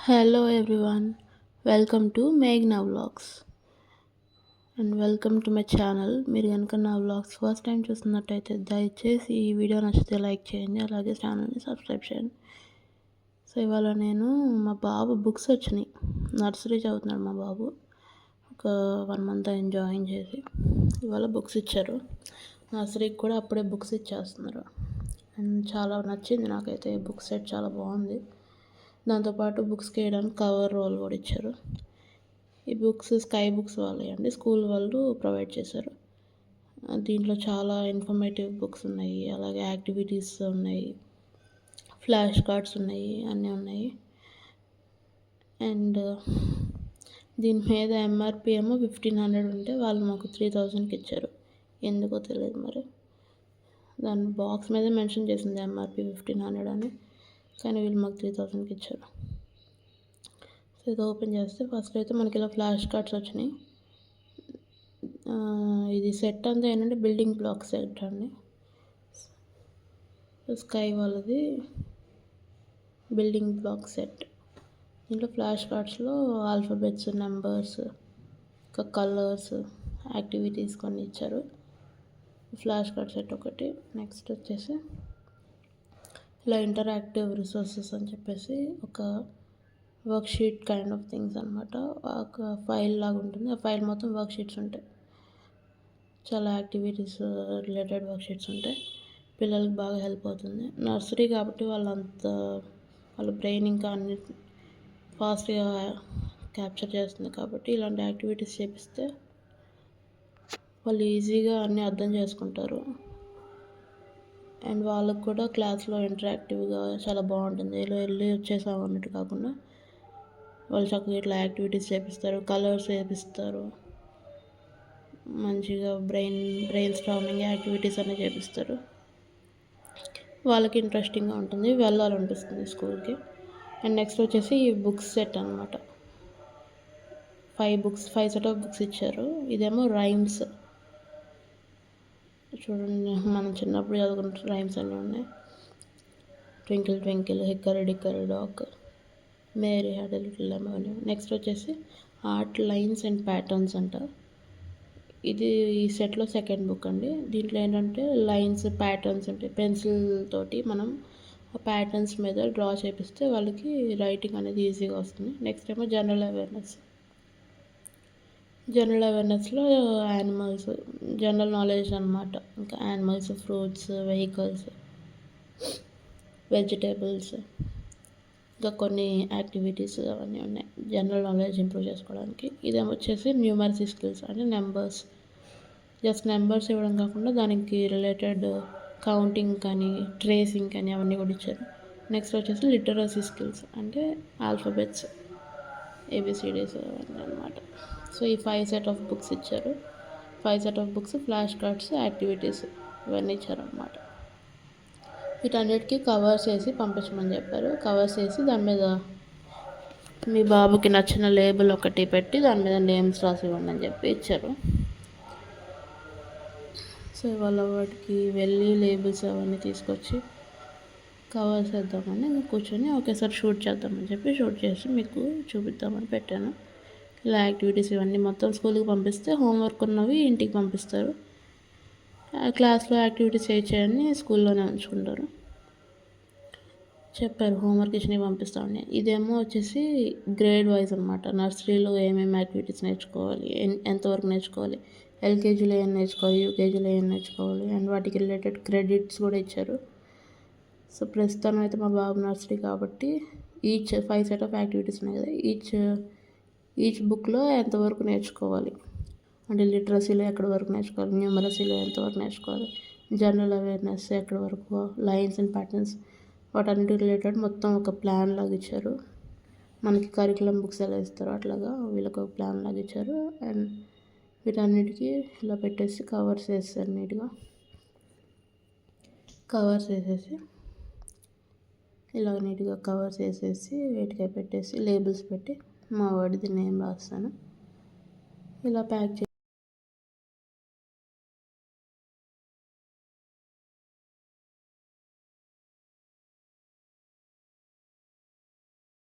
Hello everyone, welcome to Meghna Vlogs and welcome to my channel. మీరు కనుక నా vlogs first time చూస్తున్నట్టయితే దయచేసి ఈ వీడియో నచ్చితే లైక్ చేయండి, అలాగే ఛానల్ని సబ్స్క్రైబ్ చేయండి. సో ఇవాళ నేను మా బాబు బుక్స్ వచ్చినాయి, నర్సరీ చదువుతున్నాడు మా బాబు. ఒక 1 month అయింది జాయిన్ చేసి. ఇవాళ బుక్స్ ఇచ్చారు, నర్సరీకి కూడా అప్పుడే బుక్స్ ఇచ్చేస్తున్నారు. అండ్ చాలా నచ్చింది నాకైతే, బుక్ సెట్ చాలా బాగుంది. దాంతోపాటు బుక్స్కి వేయడానికి కవర్ రోల్ కూడా ఇచ్చారు. ఈ బుక్స్ స్కై బుక్స్ వాళ్ళే అండి, స్కూల్ వాళ్ళు ప్రొవైడ్ చేశారు. దీంట్లో చాలా ఇన్ఫర్మేటివ్ బుక్స్ ఉన్నాయి, అలాగే యాక్టివిటీస్ ఉన్నాయి, ఫ్లాష్ కార్డ్స్ ఉన్నాయి, అన్నీ ఉన్నాయి. అండ్ దీని మీద ఎంఆర్పి ఏమో 1500 ఉంటే వాళ్ళు మాకు 3000కి ఇచ్చారు. ఎందుకో తెలియదు మరి, దాని బాక్స్ మీద మెన్షన్ చేసింది ఎంఆర్పి 1500 అని, కానీ వీళ్ళు మాకు 3000కి ఇచ్చారు. సో ఇది ఓపెన్ చేస్తే ఫస్ట్ అయితే మనకి ఇలా ఫ్లాష్ కార్డ్స్ వచ్చినాయి. ఇది సెట్ అంతా ఏంటంటే బిల్డింగ్ బ్లాక్ సెట్ అండి. స్కై వాళ్ళది బిల్డింగ్ బ్లాక్ సెట్. దీంట్లో ఫ్లాష్ కార్డ్స్లో ఆల్ఫాబెట్స్, నెంబర్స్, ఇంకా కలర్స్, యాక్టివిటీస్ కొన్ని ఇచ్చారు. ఫ్లాష్ కార్డ్ సెట్ ఒకటి. నెక్స్ట్ వచ్చేసి ఇలా ఇంటరాక్టివ్ రిసోర్సెస్ అని చెప్పేసి ఒక work sheet kind of things అనమాట. ఒక ఫైల్ లాగా ఉంటుంది, ఆ ఫైల్ మొత్తం వర్క్ షీట్స్ ఉంటాయి. చాలా యాక్టివిటీస్ రిలేటెడ్ వర్క్ షీట్స్ ఉంటాయి. పిల్లలకి బాగా హెల్ప్ అవుతుంది. నర్సరీ కాబట్టి వాళ్ళ బ్రెయిన్ ఇంకా అన్ని ఫాస్ట్గా క్యాప్చర్ చేస్తుంది కాబట్టి ఇలాంటి యాక్టివిటీస్ చేపిస్తే వాళ్ళు ఈజీగా అన్నీ అర్థం చేసుకుంటారు. అండ్ వాళ్ళకు కూడా క్లాస్లో ఇంటరాక్టివ్గా చాలా బాగుంటుంది. ఇలా వెళ్ళి వచ్చేసాం అన్నట్టు కాకుండా వాళ్ళు చక్కగా ఇట్లా యాక్టివిటీస్ చేపిస్తారు, కలర్స్ వేపిస్తారు, మంచిగా బ్రెయిన్ స్టార్మింగ్ యాక్టివిటీస్ అన్నీ చేపిస్తారు. వాళ్ళకి ఇంట్రెస్టింగ్గా ఉంటుంది, వెళ్ళాలనిపిస్తుంది స్కూల్కి. అండ్ నెక్స్ట్ వచ్చేసి ఈ బుక్స్ సెట్ అనమాట. 5 సెట్ ఆఫ్ బుక్స్ ఇచ్చారు. ఇదేమో రైమ్స్. చూడండి, మనం చిన్నప్పుడు చదువుకున్న రైమ్స్ అన్నీ ఉన్నాయి. Twinkle twinkle, hickory dickory dog, Mary had a little lemon. Next వచ్చేసి ఆర్ట్ లైన్స్ అండ్ ప్యాటర్న్స్ అంట. ఇది ఈ సెట్లో సెకండ్ బుక్ అండి. దీంట్లో ఏంటంటే లైన్స్, ప్యాటర్న్స్ ఉంటాయి. పెన్సిల్ తోటి మనం ఆ ప్యాటర్న్స్ మీద డ్రా చేపిస్తే వాళ్ళకి రైటింగ్ అనేది ఈజీగా వస్తుంది. నెక్స్ట్ ఏమో జనరల్ అవేర్నెస్లో యానిమల్స్, జనరల్ నాలెడ్జ్ అనమాట. ఇంకా యానిమల్స్, ఫ్రూట్స్, వెహికల్స్, వెజిటేబుల్స్, ఇంకా కొన్ని యాక్టివిటీస్ అవన్నీ ఉన్నాయి జనరల్ నాలెడ్జ్ ఇంప్రూవ్ చేసుకోవడానికి. ఇదేమో వచ్చేసి న్యూమరసీ స్కిల్స్ అంటే నెంబర్స్. జస్ట్ నెంబర్స్ ఇవ్వడం కాకుండా దానికి రిలేటెడ్ కౌంటింగ్ కానీ, ట్రేసింగ్ కానీ అవన్నీ కూడా ఇచ్చారు. నెక్స్ట్ వచ్చేసి లిటరసీ స్కిల్స్ అంటే ఆల్ఫాబెట్స్, ఏబిసిడీస్ అవన్నీ అనమాట. సో ఈ 5 సెట్ ఆఫ్ బుక్స్ ఇచ్చారు. 5 set of books, flash cards, activities ఇవన్నీ ఇచ్చారనమాట. వీటన్నిటికీ కవర్స్ వేసి పంపించమని చెప్పారు. కవర్స్ వేసి దాని మీద మీ బాబుకి నచ్చిన లేబుల్ ఒకటి పెట్టి దాని మీద నేమ్స్ రాసి ఇవ్వండి అని చెప్పి ఇచ్చారు. సో ఇవాళ వాటికి వెళ్ళి లేబుల్స్ అవన్నీ తీసుకొచ్చి కవర్స్ వేద్దామని కూర్చొని ఒకేసారి షూట్ చేద్దామని చెప్పి షూట్ చేసి మీకు చూపిద్దామని పెట్టాను. ఇలా యాక్టివిటీస్ ఇవన్నీ మొత్తం స్కూల్కి పంపిస్తే హోంవర్క్ ఉన్నవి ఇంటికి పంపిస్తారు. క్లాస్లో యాక్టివిటీస్ చేయండి, స్కూల్లోనే ఉంచుకుంటారు. చెప్పారు హోంవర్క్ ఇచ్చినవి పంపిస్తామని. ఇదేమో వచ్చేసి గ్రేడ్ వైజ్ అనమాట. నర్సరీలో ఏమేమి యాక్టివిటీస్ నేర్చుకోవాలి, ఎంతవరకు నేర్చుకోవాలి, ఎల్కేజీలో ఏం నేర్చుకోవాలి, యూకేజీలో ఏం నేర్చుకోవాలి, అండ్ వాటికి రిలేటెడ్ క్రెడిట్స్ కూడా ఇచ్చారు. సో ప్రస్తుతం అయితే మా బాబు నర్సరీ కాబట్టి ఈచ్ 5 సెట్ ఆఫ్ యాక్టివిటీస్ ఉన్నాయి కదా, ఈచ్ బుక్లో ఎంతవరకు నేర్చుకోవాలి అంటే లిటరసీలో ఎక్కడి వరకు నేర్చుకోవాలి, న్యూమరసీలో ఎంతవరకు నేర్చుకోవాలి, జనరల్ అవేర్నెస్ ఎక్కడి వరకు, లైన్స్ అండ్ ప్యాటర్న్స్, వాటన్నిటి రిలేటెడ్ మొత్తం ఒక ప్లాన్ లాగా ఇచ్చారు. మనకి కరికులం బుక్స్ ఎలా ఇస్తారో అట్లాగా వీళ్ళకి ఒక ప్లాన్ లాగా ఇచ్చారు. అండ్ వీటన్నిటికీ ఇలా పెట్టేసి కవర్స్ వేస్తారు. నీట్గా కవర్స్ వేసేసి ఇలా నీట్గా కవర్స్ వేసేసి వేటికే పెట్టేసి లేబుల్స్ పెట్టి మా వాడిది నేమ్ రాస్తాను. ఇలా ప్యాక్